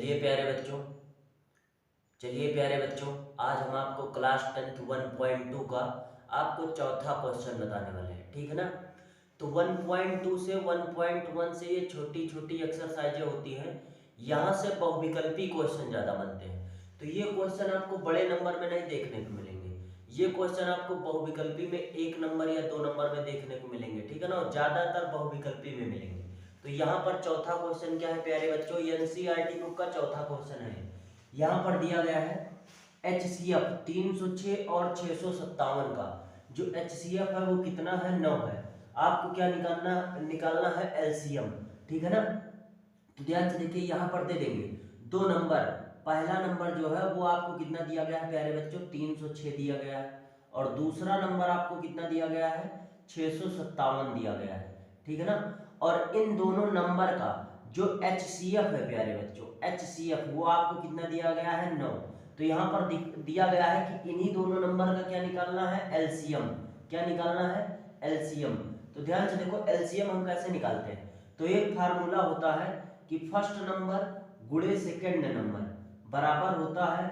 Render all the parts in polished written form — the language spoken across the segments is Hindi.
चलिए प्यारे बच्चों, आज हम आपको क्लास 10th 1.2 का आपको चौथा क्वेश्चन बताने वाले हैं। ठीक है ना। तो 1.2 से 1.1 से ये छोटी छोटी एक्सरसाइजें होती हैं, यहाँ से बहुविकल्पी क्वेश्चन ज़्यादा बनते हैं। तो ये क्वेश्चन आपको बड़े नंबर में नहीं देखने को मिलेंगे, ये क्वेश्चन आपको बहुविकल्पी में 1 नंबर या 2 नंबर में देखने को मिलेंगे। ठीक है ना, और ज़्यादातर बहुविकल्पी में मिलेंगे। तो यहाँ पर चौथा क्वेश्चन क्या है प्यारे बच्चों, एनसीईआरटी बुक का चौथा क्वेश्चन है। यहाँ पर दिया गया है HCF 306 और 657 का जो HCF है वो कितना है, 9 है। आपको क्या निकालना है LCM। ठीक है ना। तो ध्यान से देखिए, यहाँ पर दे देंगे 2 नंबर। पहला नंबर जो है वो आपको कितना दिया गया है प्यारे बच्चों, 306 दिया गया है, और दूसरा नंबर आपको कितना दिया गया है, 657 दिया गया है। ठीक है ना। और इन दोनों नंबर का जो HCF है प्यारे बच्चों, HCF वो आपको कितना दिया गया है, 9। तो यहाँ पर दिया गया है कि इन्हीं दोनों नंबर का क्या निकालना है, LCM। क्या निकालना है, LCM। तो ध्यान से देखो LCM हम कैसे निकालते हैं। तो एक फार्मूला होता है कि फर्स्ट नंबर गुणे सेकेंड नंबर बराबर होता है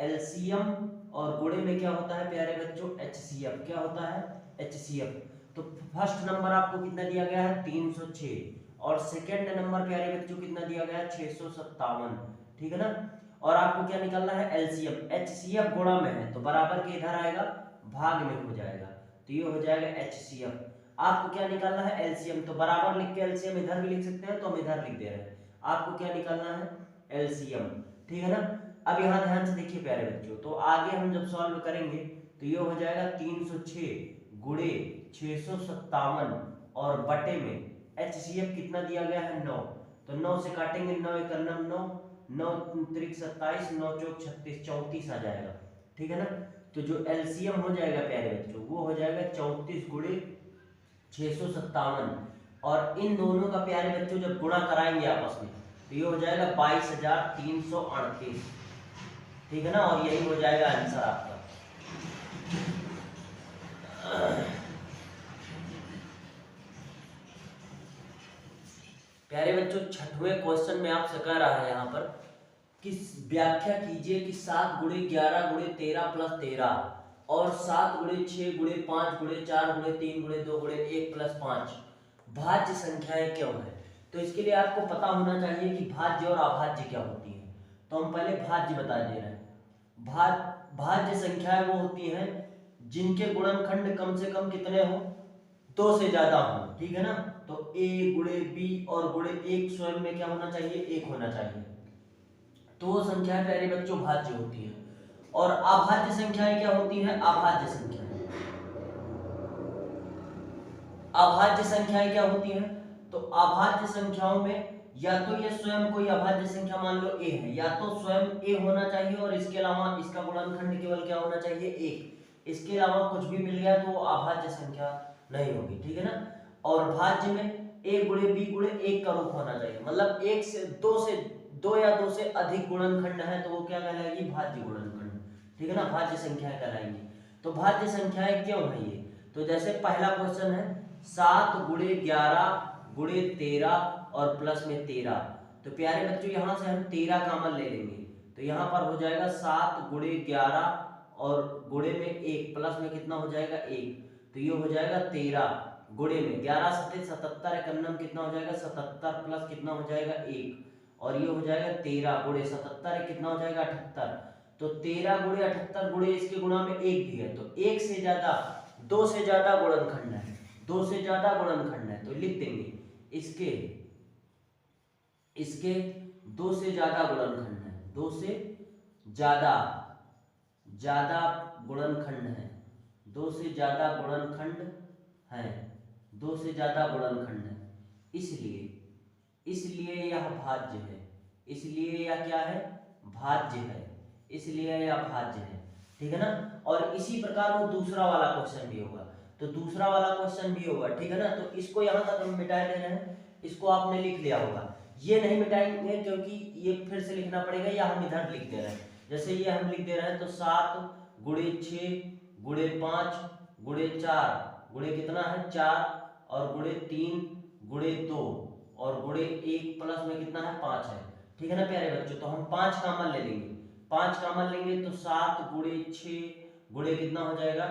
LCM, और गुणे में क्या होता है प्यारे बच्चों, HCF। क्या होता है, HCF। तो फर्स्ट नंबर आपको कितना दिया गया है, 306, और सेकेंड नंबर प्यारे बच्चों कितना दिया गया है, 657। ठीक है ना। और आपको क्या निकालना है, LCM। HCF गुणा में है तो बराबर के इधर आएगा, भाग में हो जाएगा, तो ये हो जाएगा HCF। आपको क्या निकालना है, LCM। तो बराबर लिख के LCM इधर भी लिख सकते हैं, तो हम इधर लिख दे रहे हैं। आपको क्या निकालना है, LCM। ठीक है ना। अब यहाँ ध्यान से देखिए प्यारे बच्चों, तो आगे हम जब सॉल्व करेंगे तो ये हो जाएगा 306 गुणे 657 और बटे में HCF कितना दिया गया है, 9। तो 9 से काटेंगे, 9 एक 9, 9 त्रिक 27, 9 चौक 36, 34 आ जाएगा। ठीक है ना। तो जो LCM हो जाएगा प्यारे बच्चों वो हो जाएगा 34 गुणे 657, और इन दोनों का प्यारे बच्चों जब गुणा कराएंगे आपस में तो ये हो जाएगा 22,338। ठीक है ना, और यही हो जाएगा आंसर आपका। प्यारे बच्चों, छठवें क्वेश्चन में आपसे कह रहा है यहाँ पर कि व्याख्या कीजिए कि 7 गुणे 11 गुणे 13 प्लस 13 और 7 गुणे 6 गुणे 5 गुणे 4 गुणे 3 गुणे 2 गुणे 1 प्लस 5 भाज्य संख्याएं क्यों है। तो इसके लिए आपको पता होना चाहिए कि भाज्य और अभाज्य क्या होती है। तो हम पहले भाज्य बता दे रहे हैं। भाज्य संख्याएं वो होती हैं जिनके गुणनखंड कम से कम कितने हो, 2 से ज्यादा हो। ठीक है ना। तो A गुणे B और गुणे 1 स्वयं में क्या होना चाहिए, 1 होना चाहिए। तो वो संख्याएं प्यारे बच्चों भाज्य होती है। और अभाज्य संख्याएं क्या होती हैं, अभाज्य संख्याएं। अभाज्य संख्याएं क्या होती हैं, तो अभाज्य संख्याओं में या तो ये स्वयं कोई अभाज्य संख्या मान लो A है, या तो स्वयं A होना चाहिए और इसके अलावा इसका गुणनखंड केवल क्या होना चाहिए, 1। इसके अलावा कुछ भी मिल गया तो वो अभाज्य संख्या नहीं होगी। ठीक है ना। और भाज्य में A गुणे B गुणे 1 का रूप होना चाहिए, मतलब 1 से 2 या 2 से अधिक गुणनखंड है तो वो क्या कहलाएगी, भाज्य गुणनखंड। ठीक है ना, भाज्य संख्याएं कहलाएंगी। तो भाज्य संख्याएं क्यों है ये, तो जैसे पहला क्वेश्चन है 7 गुणे 11 गुणे 13 और प्लस में 13। तो प्यारे बच्चों यहाँ से हम 13 कॉमन ले लेंगे, तो यहाँ पर हो जाएगा 7 गुणे 11 और गुणे में 1 प्लस में कितना हो जाएगा, 1। तो ये हो जाएगा 13 गुणे में 11 सत्ते 77, एकन्नम कितना हो जाएगा 77 प्लस कितना हो जाएगा 1, और ये हो जाएगा 13 गुणे 77 कितना हो जाएगा 78। तो 13 गुणे 78 गुणे इसके गुणा में 1 भी है, तो 1 से ज्यादा 2 से ज्यादा गुणनखंड है, 2 से ज्यादा गुणनखंड है, तो लिख देंगे इसके 2 से ज्यादा गुणनखंड है, 2 से ज्यादा गुणनखंड है, 2 से ज्यादा गुणनखंड है, 2 से ज्यादा गुणनखंड है, इसलिए यह भाज्य है, इसलिए यह क्या है, भाज्य है, इसलिए यह भाज्य है। ठीक है ना। और इसी प्रकार वो दूसरा वाला क्वेश्चन भी होगा, तो दूसरा वाला क्वेश्चन भी होगा। ठीक है ना। तो इसको यहाँ तक हम मिटा दे रहे हैं, इसको आपने लिख लिया होगा। ये नहीं मिटाएंगे क्योंकि ये फिर से लिखना पड़ेगा, या हम इधर लिख दे रहे हैं। जैसे ये हम लिख दे रहे हैं तो 7 गुणे 6 गुणे 5 गुणे 4 गुणे कितना है 4 और गुणे 3 गुणे 2 और गुणे 1 प्लस में कितना है 5 है। ठीक है ना प्यारे बच्चों। तो हम 5 कॉमन ले लेंगे, 5 कॉमन लेंगे तो 7 गुणे 6 गुणे कितना हो जाएगा,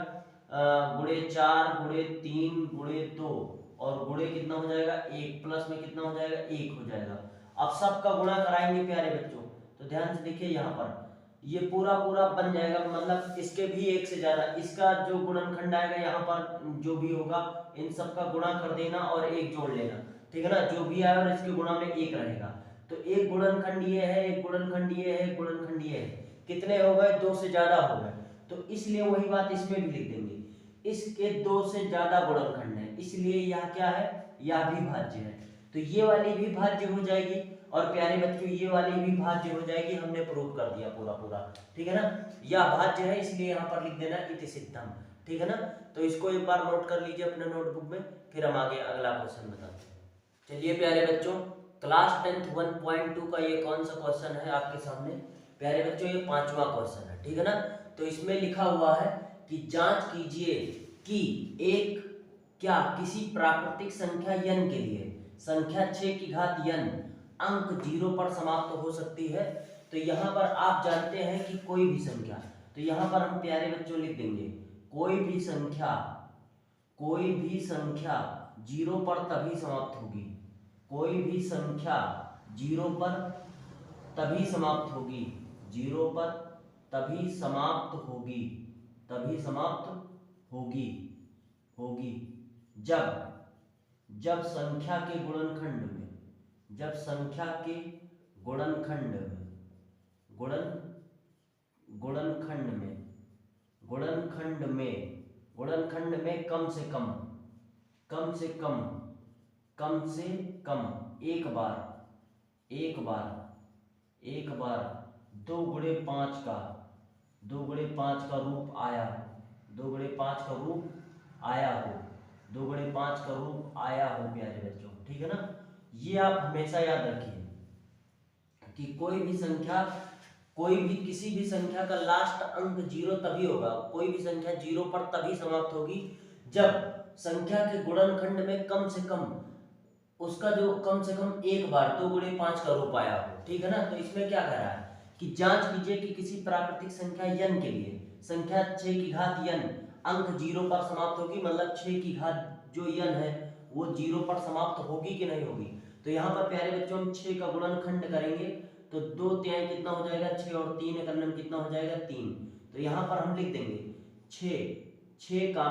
गुणे 4 गुणे 3 गुणे 2 और गुणे कितना हो जाएगा 1, प्लस में कितना हो जाएगा 1 हो जाएगा। अब सबका गुणा कराएंगे प्यारे बच्चों, तो ध्यान से देखिए यहाँ पर ये पूरा पूरा बन जाएगा, मतलब इसके भी एक से ज्यादा, इसका जो गुणनखंड आएगा यहाँ पर जो भी होगा इन सब का गुणा कर देना और एक जोड़ लेना, ठीक है ना, जो भी आया और इसके गुणा में एक रहेगा। तो एक गुणनखंड ये है, एक गुणनखंड ये है, एक गुणनखंड ये है, कितने हो गए 2 से ज्यादा हो गए। तो इसलिए वही बात इसमें भी लिख देंगे, इसके 2 से ज्यादा गुणनखंड है, इसलिए यह क्या है, यह भी भाज्य है। तो ये वाली भी भाज्य हो जाएगी और प्यारे बच्चों ये वाली भी भाज्य हो जाएगी, हमने प्रूव कर दिया पूरा पूरा, ठीक है ना। यह भाज्य है इसलिए यहाँ पर लिख देना इति सिद्धम, ठीक है ना। तो इसको एक बार नोट कर लीजिए अपने नोटबुक में, फिर हम आगे अगला क्वेश्चन बताते हैं। चलिए प्यारे बच्चों, क्लास 10th 1.2 का ये कौन सा क्वेश्चन है आपके सामने प्यारे बच्चों, ये 5वां क्वेश्चन है, ठीक है ना। तो इसमें लिखा हुआ है कि जांच कीजिए कि एक क्या किसी प्राकृतिक संख्या n के लिए संख्या 6 की घात n अंक 0 पर समाप्त हो सकती है। तो यहाँ पर आप जानते हैं कि कोई भी संख्या, तो यहाँ पर हम प्यारे बच्चों लिख देंगे कोई भी संख्या 0 पर तभी समाप्त होगी, कोई भी संख्या 0 पर तभी समाप्त होगी, 0 पर तभी समाप्त होगी, तभी समाप्त होगी होगी जब संख्या के गुणनखंड में, जब संख्या के गुणनखंड में गुणनखंड में कम से कम एक बार 2 गुणे 5 का रूप आया हो, 2 गुणे 5 का रूप आया हो, 2 गुणे 5 का रूप आया हो प्यारे बच्चों, ठीक है ना। ये आप हमेशा याद रखिए कि कोई भी किसी भी संख्या का लास्ट अंक 0 तभी होगा, कोई भी संख्या 0 पर तभी समाप्त होगी जब संख्या के गुणनखंड में कम से कम उसका जो कम से कम एक बार 2 गुणे 5 का रूप आया हो, ठीक है ना। तो इसमें क्या कह रहा है कि जांच कीजिए कि किसी प्राकृतिक संख्या n के लिए संख्या 6 की घात n अंक 0 पर समाप्त होगी, मतलब 6 की घात जो n है वो 0 पर समाप्त होगी कि नहीं होगी। तो यहाँ पर प्यारे बच्चों हम 6 का गुणनखंड करेंगे तो 2 तिहाई कितना हो जाएगा 6 और 3 करने में कितना हो जाएगा 3। तो यहाँ पर हम लिख देंगे 6 का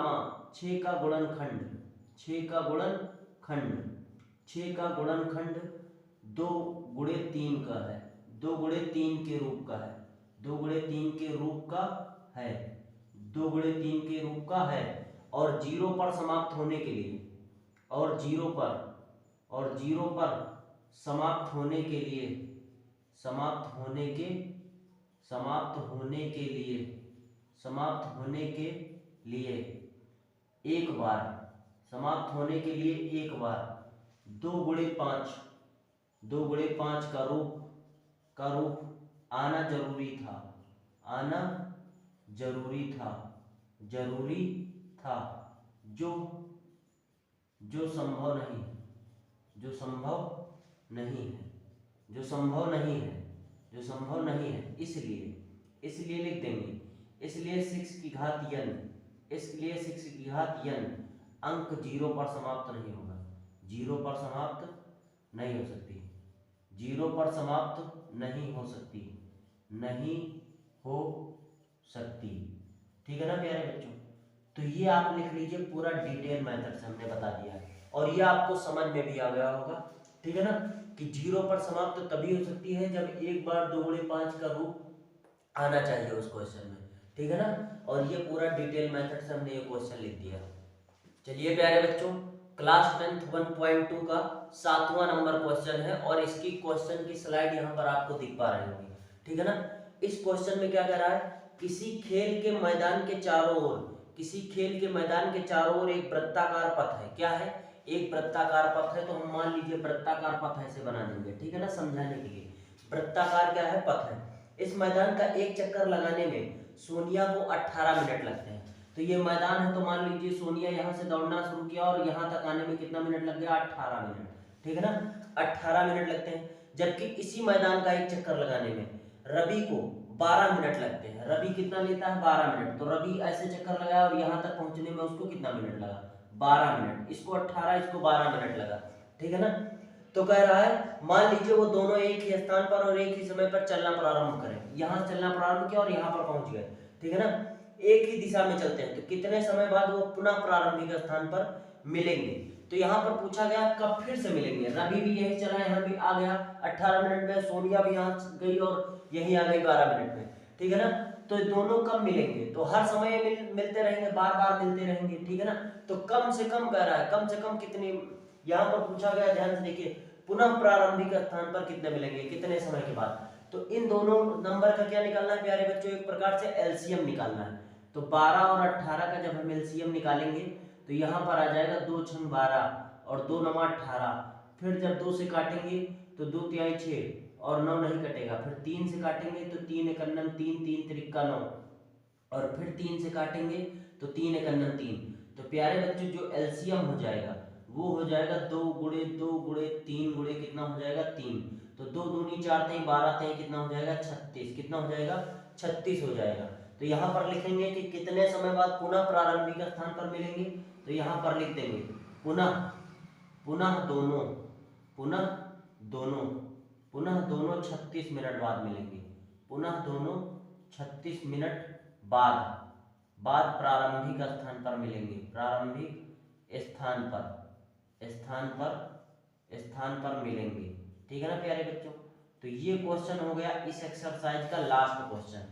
गुणनखंड 6 का गुणनखंड 2 गुणे 3 का है, 2 गुणे 3 के रूप का है, 2 गुणे 3 के रूप का है, 2 गुणे 3 के रूप का है और 0 पर समाप्त होने के लिए और 0 पर समाप्त होने के लिए एक बार 2 गुणे 5 का रूप आना जरूरी था जो संभव नहीं है, इसलिए लिख देंगे, इसलिए 6 की घात n अंक 0 पर समाप्त नहीं होगा, 0 पर समाप्त नहीं हो सकती, 0 पर समाप्त नहीं हो सकती, ठीक है ना प्यारे बच्चों। तो ये आप लिख लीजिए, पूरा डिटेल मेथड से हमने बता दिया है और ये आपको समझ में भी आ गया होगा, ठीक है ना, कि 0 पर समाप्त तभी हो सकती है जब एक बार 2 गुणे 5 का रूप आना चाहिए उस क्वेश्चन में, ठीक है ना। और ये पूरा डिटेल मेथड से हमने ये क्वेश्चन लिख दिया। चलिए प्यारे बच्चों, क्लास 10th 1.2 का 7वां नंबर क्वेश्चन है और इसकी क्वेश्चन की स्लाइड यहाँ पर आपको दिख पा रही होगी, ठीक है ना। इस क्वेश्चन में क्या कह रहा है, किसी खेल के मैदान के चारों ओर एक वृत्ताकार पथ है, क्या है, एक वृत्ताकार पथ है। तो हम मान लीजिए वृत्ताकार पथ ऐसे बना देंगे, ठीक है ना, समझाने के लिए। वृत्ताकार क्या है, पथ है। इस मैदान का एक चक्कर लगाने में सोनिया को 18 मिनट लगते हैं। तो ये मैदान है, तो मान लीजिए सोनिया यहाँ से दौड़ना शुरू किया और यहाँ तक आने में कितना मिनट लग गया, 18 मिनट, ठीक है ना, 18 मिनट लगते हैं। जबकि इसी मैदान का एक चक्कर लगाने में रवि को 12 मिनट लगते हैं। रवि कितना लेता है? 12 मिनट। तो रवि ऐसे चक्कर लगाया और यहाँ तक पहुंचने में उसको कितना मिनट लगा? 12 मिनट। इसको 18, इसको 12 मिनट लगा, ठीक है ना। तो कह रहा है मान लीजिए वो दोनों एक ही स्थान पर और एक ही समय पर चलना प्रारंभ करें। यहाँ चलना प्रारंभ किया और यहाँ पर पहुंच गए, ठीक है ना। एक ही दिशा में चलते हैं तो कितने समय बाद वो पुनः प्रारंभिक स्थान पर मिलेंगे। तो यहाँ पर पूछा गया कब फिर से मिलेंगे। रवि भी यही चला, यहाँ भी आ गया 18 मिनट में, सोनिया भी यहाँ गई और यही आ गई 12 मिनट में, ठीक है ना। तो दोनों कब मिलेंगे? तो हर समय मिलते रहेंगे, बार बार मिलते रहेंगे, ठीक है ना। तो कम से कम कह रहा है, कम से कम कितनी, यहाँ पर पूछा गया, ध्यान से देखिए, पुनः प्रारंभिक स्थान पर कितने मिलेंगे, कितने समय के बाद। तो इन दोनों नंबर का क्या निकालना है प्यारे बच्चों? एक प्रकार से एलसीएम निकालना है। तो 12 और 18 का जब हम एलसीएम निकालेंगे तो यहाँ पर आ जाएगा 2 छंग 12 और 2 9 18। फिर जब 2 से काटेंगे तो 2 तिहाई 6 और 9 नहीं कटेगा। फिर 3 से काटेंगे तो 3 एकन्नम 3, 3 त्रिका 9 और फिर 3 से काटेंगे तो 3 एकन्नम 3। तो प्यारे बच्चों जो एलसीएम हो जाएगा वो हो जाएगा 2 गुणे 2 गुणे 3 गुणे कितना हो जाएगा? 3। तो 2 दूनी 4 तेई 12 तेई कितना हो जाएगा? 36। कितना हो जाएगा? 36 हो जाएगा। तो यहाँ पर लिखेंगे कि कितने समय बाद पुनः प्रारंभिक स्थान पर मिलेंगे। तो यहाँ पर लिख देंगे पुनः, पुनः दोनों, पुनः दोनों, पुनः दोनों 36 मिनट बाद मिलेंगे। पुनः दोनों 36 मिनट बाद प्रारंभिक स्थान पर मिलेंगे। प्रारंभिक स्थान पर मिलेंगे, ठीक है ना प्यारे बच्चों। तो ये क्वेश्चन हो गया इस एक्सरसाइज का लास्ट क्वेश्चन।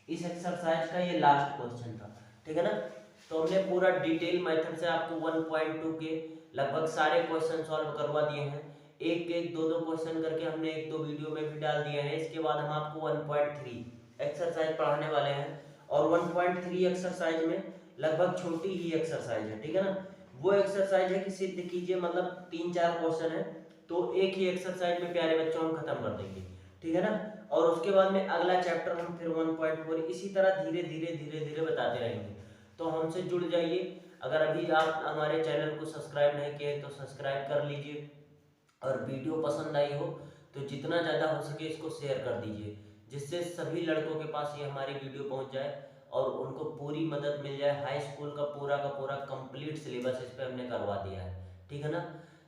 इस एक्सरसाइज का ये लास्ट क्वेश्चन था, ठीक है ना। तो हमने पूरा डिटेल मेथड से आपको 1.2 के लगभग सारे क्वेश्चन सॉल्व करवा दिए हैं। एक एक दो क्वेश्चन करके हमने 1-2 वीडियो में भी डाल दिए हैं। इसके बाद हम आपको 1.3 एक्सरसाइज पढ़ाने वाले हैं और 1.3 एक्सरसाइज में लगभग छोटी ही एक्सरसाइज है, ठीक है ना। वो एक्सरसाइज है कि सिद्ध कीजिए, मतलब 3-4 क्वेश्चन है तो एक ही एक्सरसाइज में प्यारे बच्चों हम खत्म कर देंगे, ठीक है ना। और उसके बाद में अगला चैप्टर हम फिर 1.4 इसी तरह धीरे धीरे बताते रहेंगे। तो हमसे जुड़ जाइए। अगर अभी आप हमारे चैनल को सब्सक्राइब नहीं किए तो सब्सक्राइब कर लीजिए और वीडियो पसंद आई हो तो जितना ज़्यादा हो सके इसको शेयर कर दीजिए, जिससे सभी लड़कों के पास ये हमारी वीडियो पहुंच जाए और उनको पूरी मदद मिल जाए। हाई स्कूल का पूरा कंप्लीट सिलेबस इस पर हमने करवा दिया है, ठीक है ना।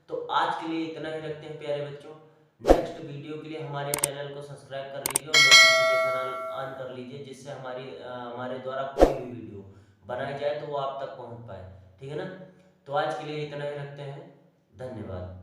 तो आज के लिए इतना ही रखते हैं प्यारे बच्चों। नेक्स्ट वीडियो के लिए हमारे चैनल को सब्सक्राइब कर लीजिए और नोटिफिकेशन ऑन कर लीजिए, जिससे हमारे द्वारा कोई भी वीडियो बनाई जाए तो वो आप तक पहुंच पाए, ठीक है ना। तो आज के लिए इतना ही रखते हैं, धन्यवाद।